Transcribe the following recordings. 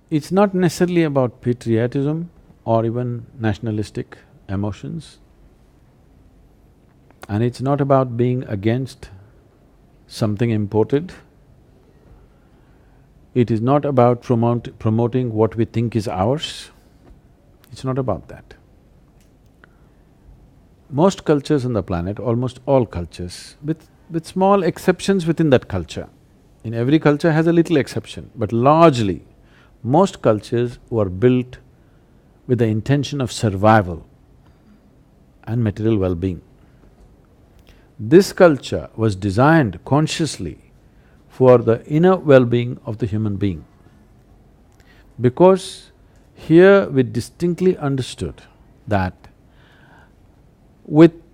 It's not necessarily about patriotism or even nationalistic emotions, and it's not about being against something imported. It is not about promoting what we think is ours. It's not about that. Most cultures on the planet, almost all cultures, with small exceptions within that culture, in every culture has a little exception, but largely, most cultures were built with the intention of survival and material well-being. This culture was designed consciously for the inner well-being of the human being. Because here we distinctly understood that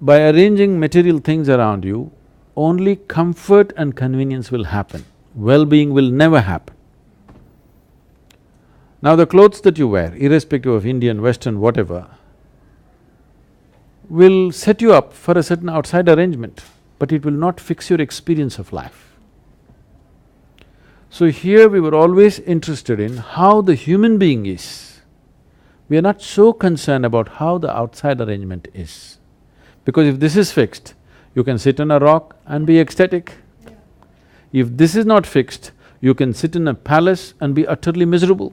by arranging material things around you, only comfort and convenience will happen, well-being will never happen. Now the clothes that you wear, irrespective of Indian, Western, whatever, will set you up for a certain outside arrangement, but it will not fix your experience of life. So here we were always interested in how the human being is. We are not so concerned about how the outside arrangement is. Because if this is fixed, you can sit on a rock and be ecstatic. If this is not fixed, you can sit in a palace and be utterly miserable.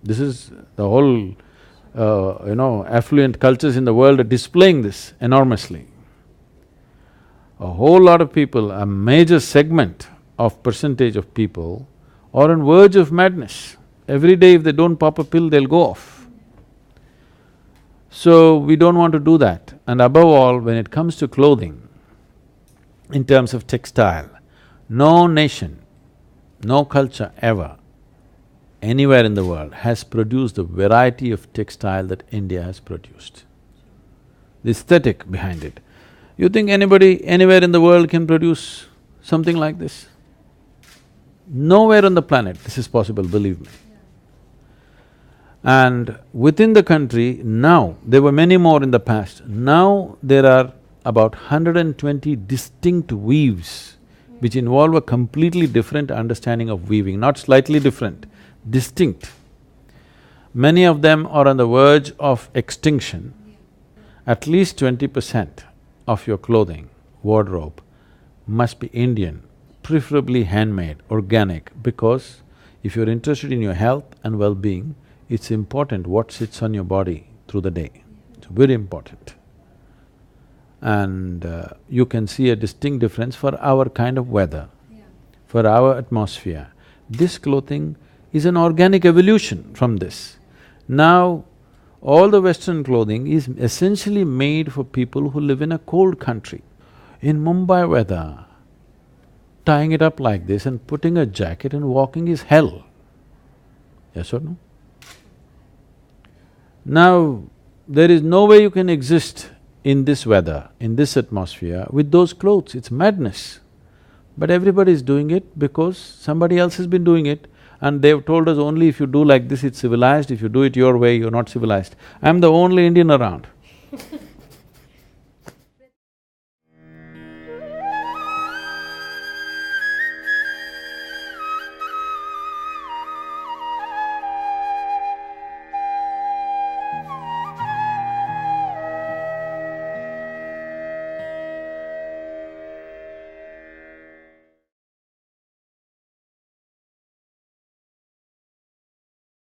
This is the whole, affluent cultures in the world are displaying this enormously. A whole lot of people, a major segment of percentage of people are on verge of madness. Every day if they don't pop a pill, they'll go off. So, we don't want to do that. And above all, when it comes to clothing, in terms of textile, no nation, no culture ever, anywhere in the world has produced the variety of textile that India has produced. The aesthetic behind it. You think anybody, anywhere in the world can produce something like this? Nowhere on the planet this is possible, believe me. And within the country now, there were many more in the past, now there are about 120 distinct weaves which involve a completely different understanding of weaving, not slightly different, distinct. Many of them are on the verge of extinction. At least 20% of your clothing, wardrobe must be Indian, preferably handmade, organic, because if you're interested in your health and well-being, it's important what sits on your body through the day. It's very important. And you can see a distinct difference for our kind of weather, for our atmosphere. This clothing is an organic evolution from this. Now, all the Western clothing is essentially made for people who live in a cold country. In Mumbai weather, tying it up like this and putting a jacket and walking is hell. Yes or no? Now, there is no way you can exist in this weather, in this atmosphere with those clothes, it's madness. But everybody is doing it because somebody else has been doing it and they've told us only if you do like this it's civilized, if you do it your way, you're not civilized. I'm the only Indian around.